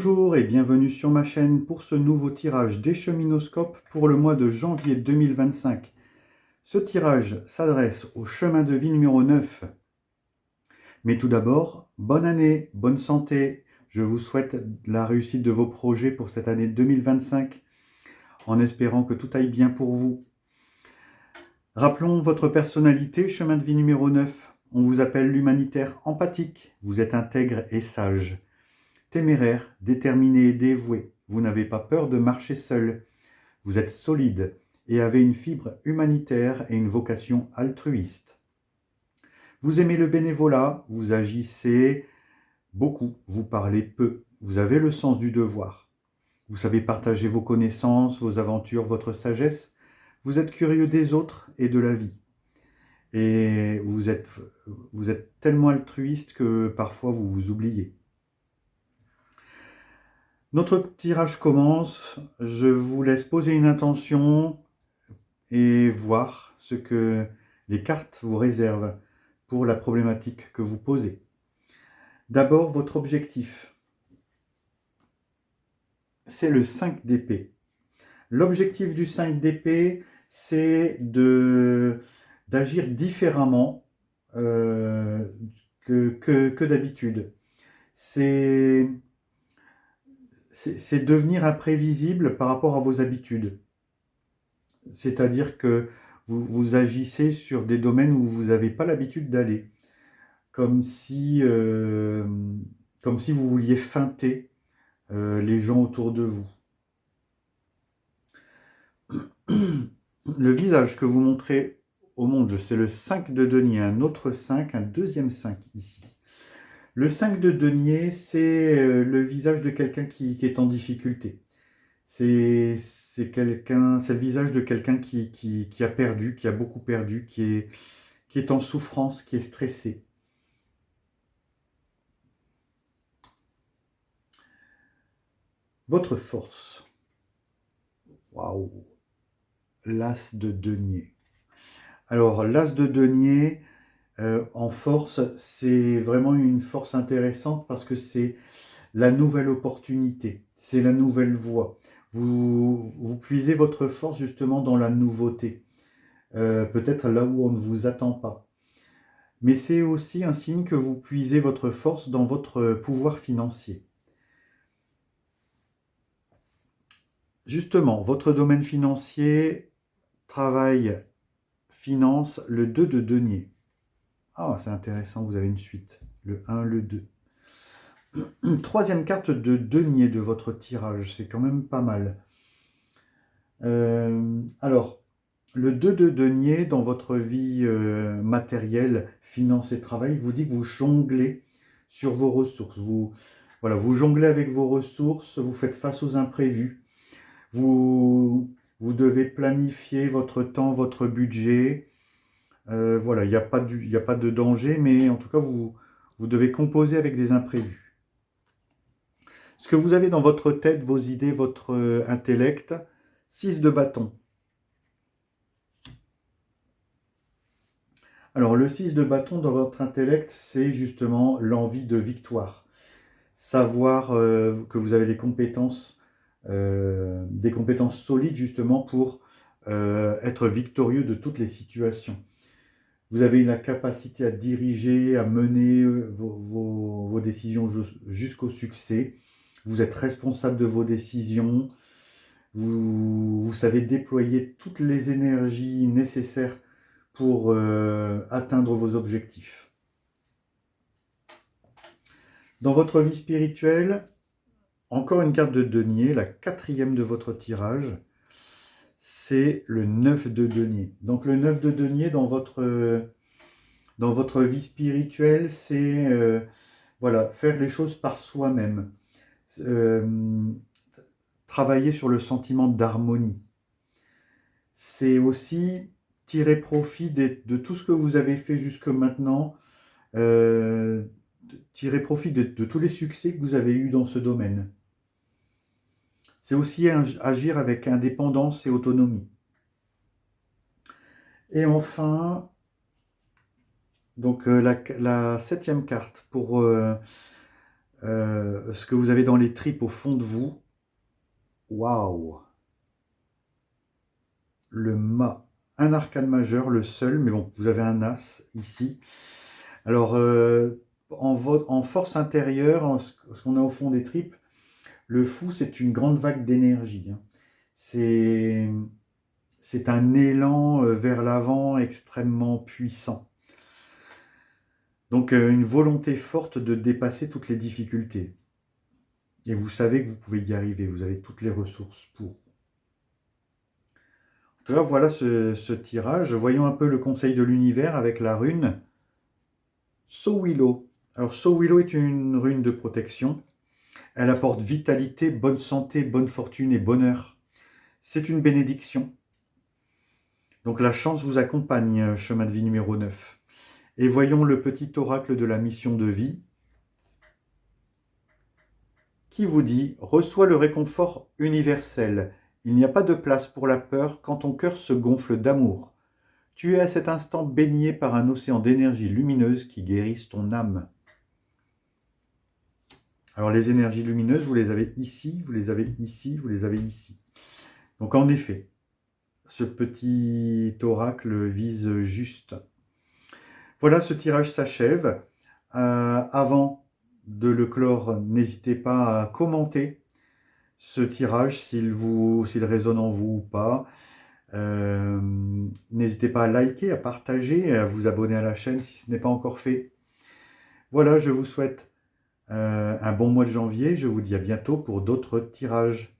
Bonjour et bienvenue sur ma chaîne pour ce nouveau tirage des Cheminoscopes pour le mois de janvier 2025. Ce tirage s'adresse au chemin de vie numéro 9. Mais tout d'abord, bonne année, bonne santé. Je vous souhaite la réussite de vos projets pour cette année 2025, en espérant que tout aille bien pour vous. Rappelons votre personnalité, chemin de vie numéro 9. On vous appelle l'humanitaire empathique. Vous êtes intègre et sage. Téméraire, déterminé et dévoué, vous n'avez pas peur de marcher seul. Vous êtes solide et avez une fibre humanitaire et une vocation altruiste. Vous aimez le bénévolat, vous agissez beaucoup, vous parlez peu, vous avez le sens du devoir. Vous savez partager vos connaissances, vos aventures, votre sagesse. Vous êtes curieux des autres et de la vie. Et vous êtes tellement altruiste que parfois vous vous oubliez. Notre tirage commence, je vous laisse poser une intention et voir ce que les cartes vous réservent pour la problématique que vous posez. D'abord, votre objectif, c'est le 5 d'épée. L'objectif du 5 d'épée, c'est d'agir différemment que d'habitude. C'est devenir imprévisible par rapport à vos habitudes. C'est-à-dire que vous agissez sur des domaines où vous n'avez pas l'habitude d'aller, comme si vous vouliez feinter les gens autour de vous. Le visage que vous montrez au monde, c'est le 5 de denier, un autre 5, un deuxième 5 ici. Le 5 de denier, c'est le visage de quelqu'un qui est en difficulté. C'est le visage de quelqu'un qui a perdu, qui a beaucoup perdu, qui est en souffrance, qui est stressé. Votre force. Waouh! L'as de denier. Alors, l'as de denier, en force, c'est vraiment une force intéressante parce que c'est la nouvelle opportunité, c'est la nouvelle voie. Vous puisez votre force justement dans la nouveauté, peut-être là où on ne vous attend pas. Mais c'est aussi un signe que vous puisez votre force dans votre pouvoir financier. Justement, votre domaine financier, travail, finance, le 2 de denier. Ah, c'est intéressant, vous avez une suite. Le 1, le 2. Troisième carte de denier de votre tirage, c'est quand même pas mal. Alors, le 2 de denier dans votre vie matérielle, finance et travail vous dit que vous jonglez sur vos ressources. Vous jonglez avec vos ressources, vous faites face aux imprévus. Vous devez planifier votre temps, votre budget. Il n'y a pas de danger, mais en tout cas, vous devez composer avec des imprévus. Ce que vous avez dans votre tête, vos idées, votre intellect, 6 de bâton. Alors, le 6 de bâton dans votre intellect, c'est justement l'envie de victoire. Savoir que vous avez des compétences solides justement pour être victorieux de toutes les situations. Vous avez la capacité à diriger, à mener vos décisions jusqu'au succès. Vous êtes responsable de vos décisions. Vous savez déployer toutes les énergies nécessaires pour atteindre vos objectifs. Dans votre vie spirituelle, encore une carte de denier, la 4e de votre tirage, c'est le 9 de denier. Donc le 9 de denier dans votre vie spirituelle, c'est faire les choses par soi-même. Travailler sur le sentiment d'harmonie. C'est aussi tirer profit de tout ce que vous avez fait jusque maintenant, tirer profit de tous les succès que vous avez eus dans ce domaine. C'est aussi agir avec indépendance et autonomie. Et enfin, donc la 7e carte pour ce que vous avez dans les tripes au fond de vous. Waouh! Le mât, un arcane majeur, le seul, mais bon, vous avez un as ici. Alors, en force intérieure, ce qu'on a au fond des tripes, le fou, c'est une grande vague d'énergie. Hein. C'est un élan vers l'avant extrêmement puissant. Donc, une volonté forte de dépasser toutes les difficultés. Et vous savez que vous pouvez y arriver, vous avez toutes les ressources pour. En tout cas, voilà ce tirage. Voyons un peu le conseil de l'univers avec la rune Sowilo. Alors, Sowilo est une rune de protection. Elle apporte vitalité, bonne santé, bonne fortune et bonheur. C'est une bénédiction. Donc la chance vous accompagne, chemin de vie numéro 9. Et voyons le petit oracle de la mission de vie qui vous dit « Reçois le réconfort universel. Il n'y a pas de place pour la peur quand ton cœur se gonfle d'amour. Tu es à cet instant baigné par un océan d'énergie lumineuse qui guérissent ton âme. » Alors les énergies lumineuses, vous les avez ici, vous les avez ici, vous les avez ici. Donc en effet, ce petit oracle vise juste. Voilà, ce tirage s'achève. Avant de le clore, n'hésitez pas à commenter ce tirage s'il résonne en vous ou pas. N'hésitez pas à liker, à partager et à vous abonner à la chaîne si ce n'est pas encore fait. Voilà, je vous souhaite un bon mois de janvier. Je vous dis à bientôt pour d'autres tirages.